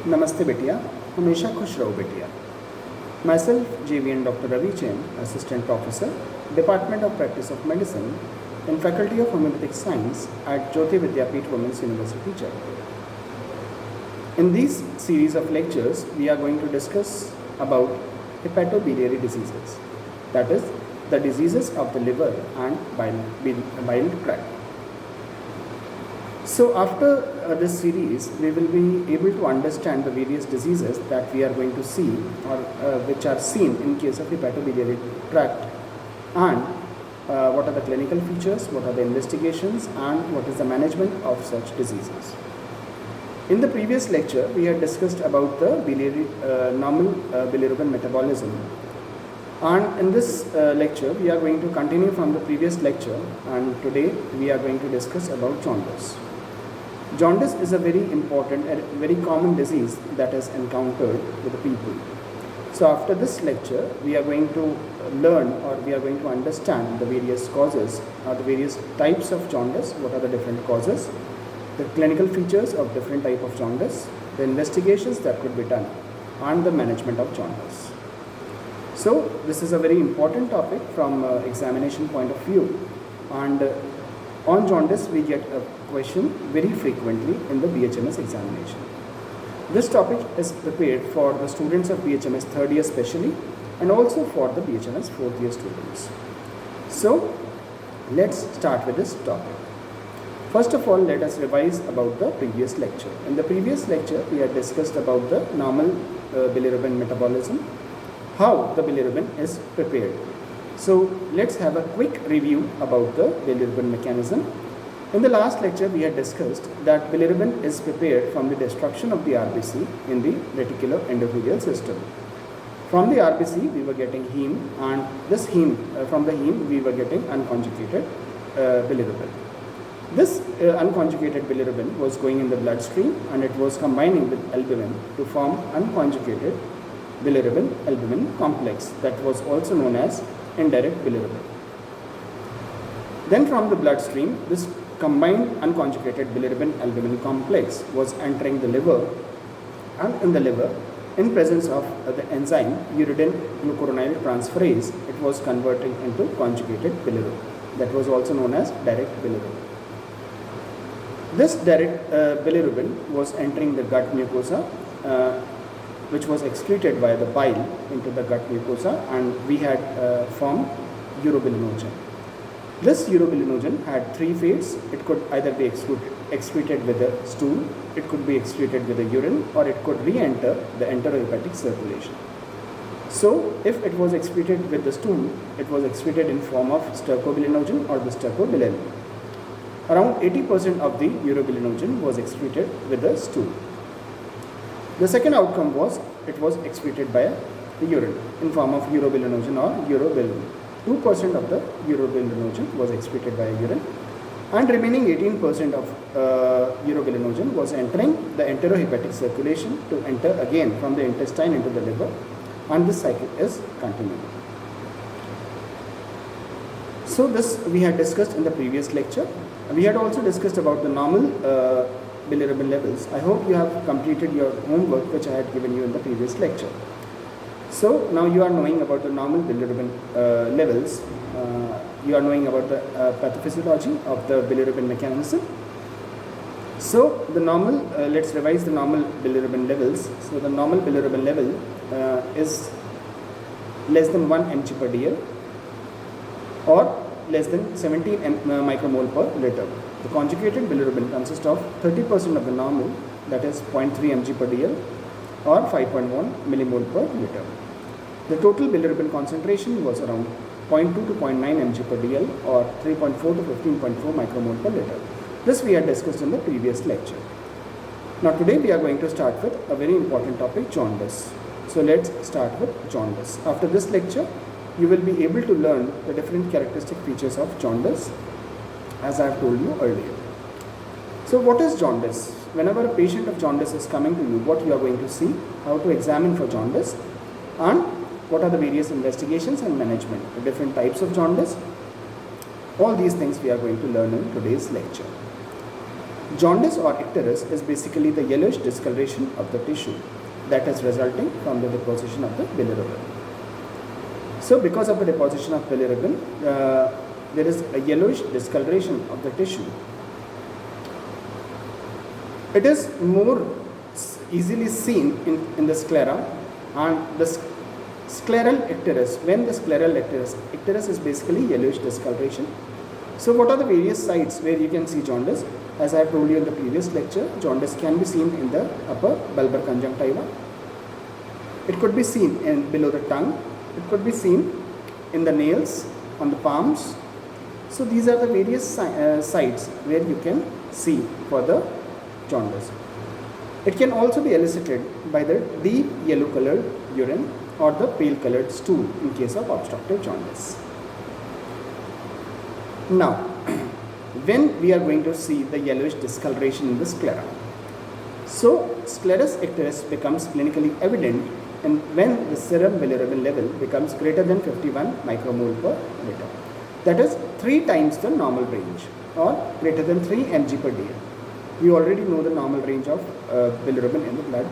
नमस्ते बेटिया, हमेशा खुश रहो बेटिया. Myself, JVN Dr. Ravi Chen, Assistant Professor, Department of Practice of Medicine, in Faculty of Homeopathic Science at Jyoti Vidyapeeth Women's University, Jaipur. In these series of lectures, we are going to discuss about hepatobiliary diseases, that is, the diseases of the liver and bile tract. So after this series, we will be able to understand the various diseases that we are going to see or which are seen in case of hepatobiliary tract, and what are the clinical features, what are the investigations, and what is the management of such diseases. In the previous lecture, we had discussed about the normal bilirubin metabolism, and in this lecture, we are going to continue from the previous lecture, and today we are going to discuss about jaundice. Jaundice is a very important and very common disease that is encountered with the people. So after this lecture, we are going to learn or we are going to understand the various causes or the various types of jaundice, what are the different causes, the clinical features of different type of jaundice, the investigations that could be done, and the management of jaundice. So this is a very important topic from examination point of view, and on jaundice we get a question very frequently in the BHMS examination. This topic is prepared for the students of BHMS third year specially, and also for the BHMS fourth year students. So let's start with this topic. First of all, let us revise about the previous lecture. In the previous lecture, we had discussed about the normal bilirubin metabolism, how the bilirubin is prepared. So let's have a quick review about the bilirubin mechanism. In the last lecture, we had discussed that bilirubin is prepared from the destruction of the RBC in the reticuloendothelial system. From the RBC, we were getting heme, and this heme, from the heme, we were getting unconjugated bilirubin. This unconjugated bilirubin was going in the bloodstream, and it was combining with albumin to form unconjugated bilirubin-albumin complex, that was also known as indirect bilirubin. Then from the bloodstream, this combined unconjugated bilirubin-albumin complex was entering the liver, and in the liver, in presence of the enzyme uridine glucuronide transferase, it was converting into conjugated bilirubin, that was also known as direct bilirubin. This direct bilirubin was entering the gut mucosa, which was excreted via the bile into the gut mucosa, and we had formed urobilinogen. This urobilinogen had three fates. It could either be excreted with a stool, it could be excreted with a urine, or it could re-enter the enterohepatic circulation. So if it was excreted with the stool, it was excreted in form of stercobilinogen or the stercobilin. Around 80% of the urobilinogen was excreted with the stool. The second outcome was it was excreted by the urine in form of urobilinogen or urobilin. 2% of the urobilinogen was excreted by urine, and remaining 18% of urobilinogen was entering the enterohepatic circulation to enter again from the intestine into the liver, and this cycle is continuing. So this we had discussed in the previous lecture. We had also discussed about the normal bilirubin levels. I hope you have completed your homework which I had given you in the previous lecture. So now you are knowing about the normal bilirubin levels. You are knowing about the pathophysiology of the bilirubin mechanism. So the normal, let's revise the normal bilirubin levels. So the normal bilirubin level is less than 1 mg per dl or less than 17 micromole per liter. The conjugated bilirubin consists of 30% of the normal, that is 0.3 mg per dl or 5.1 millimole per liter. The total bilirubin concentration was around 0.2 to 0.9 mg per dl or 3.4 to 15.4 micromole per liter. This we had discussed in the previous lecture. Now today we are going to start with a very important topic, jaundice. So let's start with jaundice. After this lecture, you will be able to learn the different characteristic features of jaundice, as I have told you earlier. So what is jaundice? Whenever a patient of jaundice is coming to you, what you are going to see, how to examine for jaundice, and what are the various investigations and management, the different types of jaundice. All these things we are going to learn in today's lecture. Jaundice or icterus is basically the yellowish discoloration of the tissue that is resulting from the deposition of the bilirubin. So because of the deposition of bilirubin, there is a yellowish discoloration of the tissue. It is more easily seen in the sclera, and the scleral icterus, when the scleral icterus is basically yellowish discoloration. So what are the various sites where you can see jaundice? As I have told you in the previous lecture, jaundice can be seen in the upper bulbar conjunctiva. It could be seen below the tongue. It could be seen in the nails, on the palms. So these are the various sites where you can see for the jaundice. It can also be elicited by the deep yellow colored urine or the pale colored stool in case of obstructive jaundice. Now, when we are going to see the yellowish discoloration in the sclera. So, sclerus icterus becomes clinically evident and when the serum bilirubin level becomes greater than 51 micromole per liter. That is 3 times the normal range or greater than 3 mg per day. We already know the normal range of bilirubin in the blood.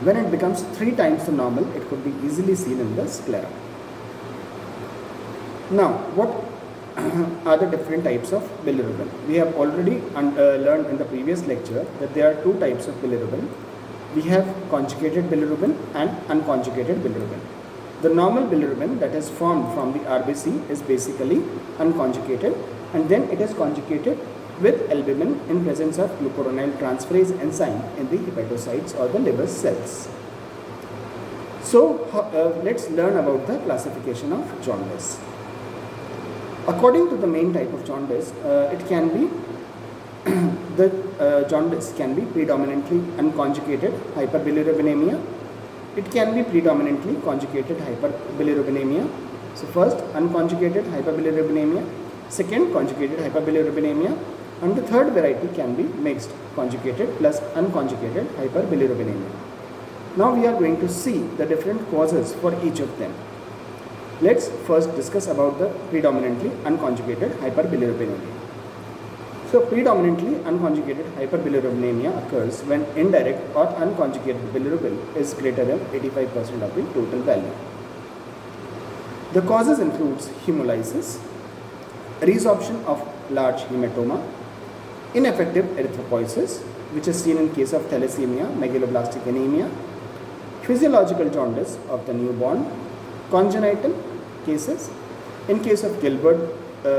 When it becomes 3 times the normal, it could be easily seen in the sclera. Now, what are the different types of bilirubin? We have already learned in the previous lecture that there are 2 types of bilirubin. We have conjugated bilirubin and unconjugated bilirubin. The normal bilirubin that is formed from the RBC is basically unconjugated, and then it is conjugated with albumin in presence of glucuronide transferase enzyme in the hepatocytes or the liver cells. So let's learn about the classification of jaundice. According to the main type of jaundice, it can be jaundice can be predominantly unconjugated hyperbilirubinemia. It can be predominantly conjugated hyperbilirubinemia. So first, unconjugated hyperbilirubinemia. Second, conjugated hyperbilirubinemia. And the third variety can be mixed conjugated plus unconjugated hyperbilirubinemia. Now we are going to see the different causes for each of them. Let's first discuss about the predominantly unconjugated hyperbilirubinemia. So predominantly unconjugated hyperbilirubinemia occurs when indirect or unconjugated bilirubin is greater than 85% of the total value. The causes includes hemolysis, resorption of large hematoma, ineffective erythropoiesis, which is seen in case of thalassemia, megaloblastic anemia, physiological jaundice of the newborn, congenital cases, in case of Gilbert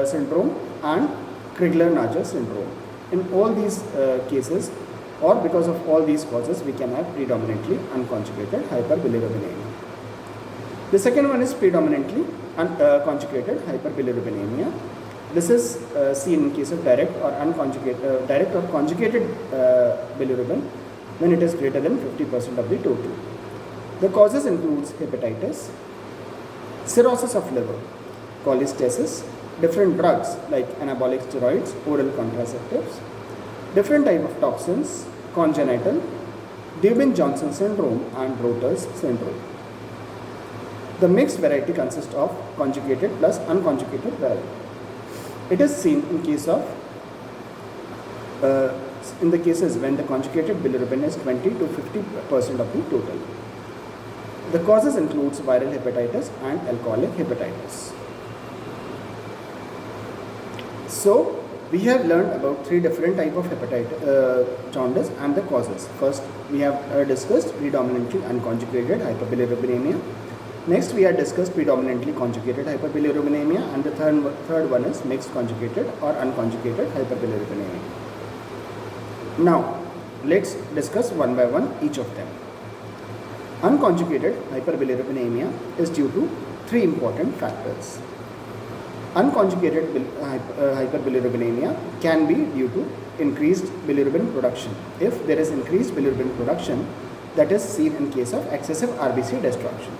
syndrome and Crigler-Najjar syndrome. In all these cases, or because of all these causes, we can have predominantly unconjugated hyperbilirubinemia. The second one is predominantly conjugated hyperbilirubinemia. This is seen in case of direct or conjugated bilirubin when it is greater than 50% of the total. The causes includes hepatitis, cirrhosis of liver, cholestasis, different drugs like anabolic steroids, oral contraceptives, different type of toxins, congenital, Dubin-Johnson syndrome and Rotter's syndrome. The mixed variety consists of conjugated plus unconjugated variety. It is seen in case of in the cases when the conjugated bilirubin is 20 to 50% of the total. The causes includes viral hepatitis and alcoholic hepatitis. So we have learned about 3 different type of hepatitis jaundice and the causes. First, we have discussed predominantly unconjugated hyperbilirubinemia. Next, we have discussed predominantly conjugated hyperbilirubinemia, and the third one is mixed conjugated or unconjugated hyperbilirubinemia. Now, let's discuss one by one each of them. Unconjugated hyperbilirubinemia is due to 3 important factors. Unconjugated hyperbilirubinemia can be due to increased bilirubin production. If there is increased bilirubin production, that is seen in case of excessive RBC destruction.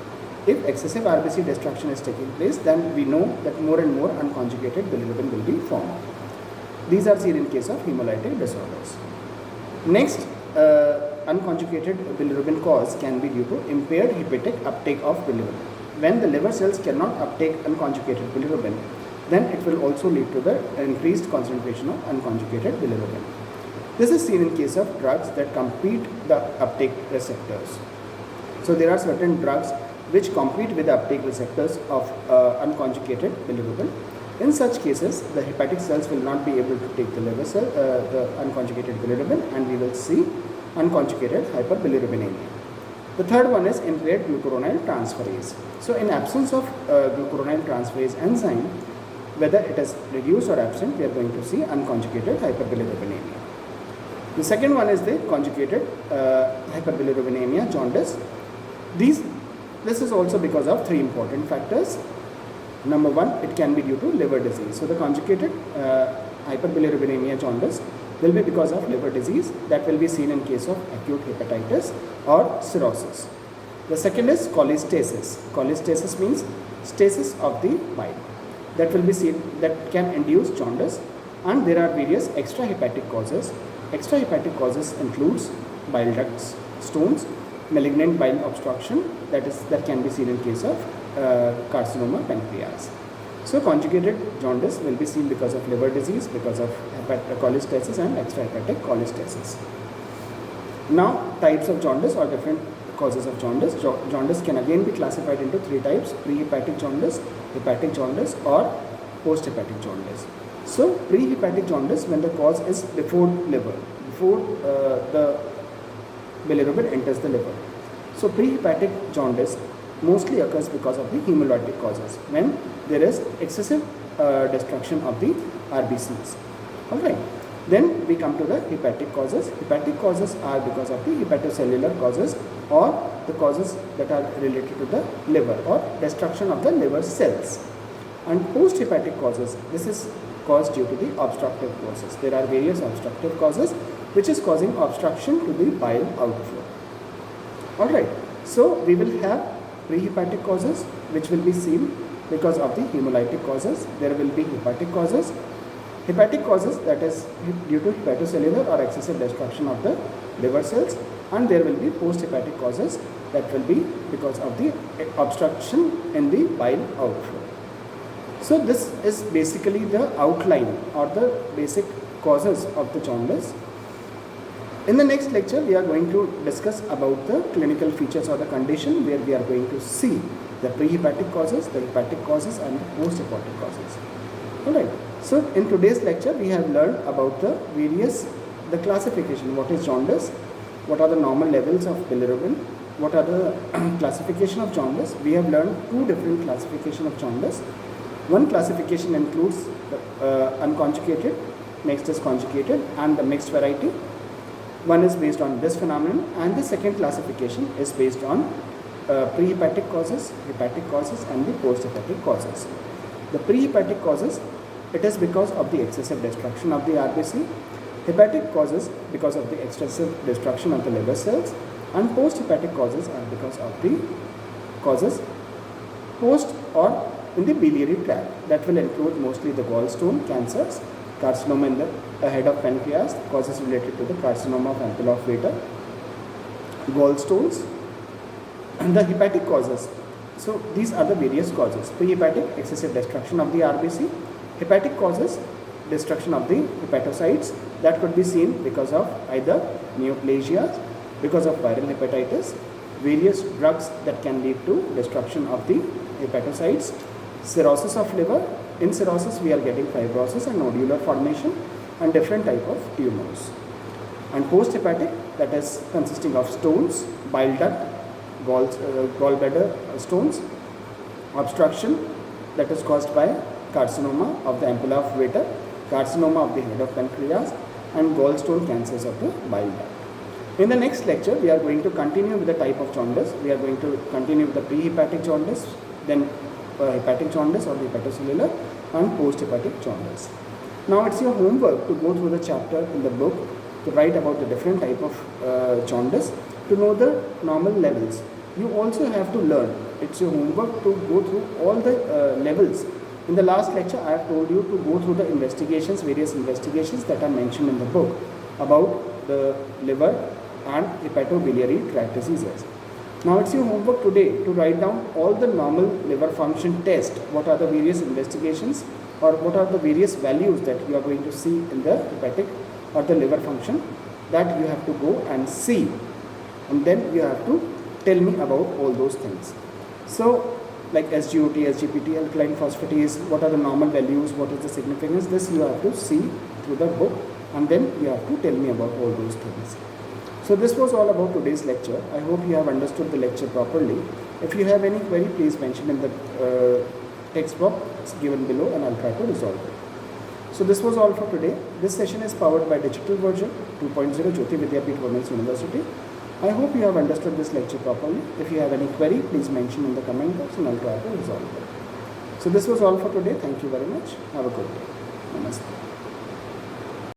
If excessive RBC destruction is taking place, then we know that more and more unconjugated bilirubin will be formed. These are seen in case of hemolytic disorders. Next, unconjugated bilirubin cause can be due to impaired hepatic uptake of bilirubin. When the liver cells cannot uptake unconjugated bilirubin, then it will also lead to the increased concentration of unconjugated bilirubin. This is seen in case of drugs that compete the uptake receptors. So there are certain drugs which compete with the uptake receptors of unconjugated bilirubin. In such cases, the hepatic cells will not be able to take the liver cell, the unconjugated bilirubin, and we will see unconjugated hyperbilirubinemia. The third one is impaired glucuronide transferase. So in absence of glucuronide transferase enzyme, whether it is reduced or absent, we are going to see unconjugated hyperbilirubinemia. The second one is the conjugated hyperbilirubinemia, jaundice. This is also because of three important factors. Number one, it can be due to liver disease. So the conjugated hyperbilirubinemia, jaundice, will be because of liver disease that will be seen in case of acute hepatitis or cirrhosis. The second is cholestasis. Cholestasis means stasis of the bile. That will be seen, that can induce jaundice, and there are various extrahepatic causes. Extrahepatic causes includes bile ducts stones, malignant bile obstruction, that can be seen in case of carcinoma pancreas. So conjugated jaundice will be seen because of liver disease, because of cholestasis and extrahepatic cholestasis. Now, types of jaundice or different causes of jaundice. Jaundice can again be classified into three types: prehepatic jaundice, hepatic jaundice, or posthepatic jaundice. So prehepatic jaundice, when the cause is before liver, before the bilirubin enters the liver. So prehepatic jaundice mostly occurs because of the hemolytic causes, when there is excessive destruction of the RBCs. Alright, then we come to the hepatic causes. Hepatic causes are because of the hepatocellular causes, or the causes that are related to the liver, or destruction of the liver cells. And post-hepatic causes, this is caused due to the obstructive causes. There are various obstructive causes which is causing obstruction to the bile outflow. Alright, so we will have prehepatic causes which will be seen because of the hemolytic causes. There will be hepatic causes. Hepatic causes, that is due to hepatocellular or excessive destruction of the liver cells, and there will be post-hepatic causes that will be because of the obstruction in the bile outflow. So this is basically the outline or the basic causes of the jaundice. In the next lecture, we are going to discuss about the clinical features of the condition, where we are going to see the prehepatic causes, the hepatic causes, and the post-hepatic causes. Alright, so in today's lecture, we have learned about the classification. What is jaundice? What are the normal levels of bilirubin? What are the classification of jaundice? We have learned two different classification of jaundice. One classification includes the unconjugated, next is conjugated, and the mixed variety. One is based on this phenomenon, and the second classification is based on prehepatic causes, hepatic causes, and the post-hepatic causes. The prehepatic causes, it is because of the excessive destruction of the RBC. Hepatic causes because of the excessive destruction of the liver cells, and post-hepatic causes are because of the causes post or in the biliary tract. That will include mostly the gallstone cancers, carcinoma in the head of pancreas, causes related to the carcinoma of ampulla of Vater, gallstones, and the hepatic causes. So these are the various causes. Prehepatic, excessive destruction of the RBC. Hepatic causes, destruction of the hepatocytes, that could be seen because of either neoplasia, because of viral hepatitis, various drugs that can lead to destruction of the hepatocytes, cirrhosis of liver. In cirrhosis, we are getting fibrosis and nodular formation and different type of tumors. And post-hepatic, that is consisting of stones, bile duct, gallbladder stones, obstruction that is caused by carcinoma of the ampulla of Vater, carcinoma of the head of pancreas, and gallstone cancers of the bile duct. In the next lecture, we are going to continue with the type of jaundice. We are going to continue with the prehepatic jaundice, then hepatic jaundice or the hepatocellular, and post-hepatic jaundice. Now it's your homework to go through the chapter in the book, to write about the different type of jaundice, to know the normal levels. You also have to learn. It's your homework to go through all the levels. In the last lecture, I have told you to go through the investigations, various investigations that are mentioned in the book about the liver and hepatobiliary tract diseases. Now it's your homework today to write down all the normal liver function tests, what are the various investigations or what are the various values that you are going to see in the hepatic or the liver function, that you have to go and see, and then you have to tell me about all those things. So like SGOT, SGPT, alkaline phosphatase, what are the normal values, what is the significance, this you have to see through the book, and then you have to tell me about all those things. So this was all about today's lecture. I hope you have understood the lecture properly. If you have any query, please mention in the text box given below, and I'll try to resolve it. So this was all for today. This session is powered by Digital Version 2.0 Jyoti Vidyapeeth Women's University. I hope you have understood this lecture properly. If you have any query, please mention in the comment box and I'll try to resolve it. So this was all for today. Thank you very much. Have a good day. Namaste.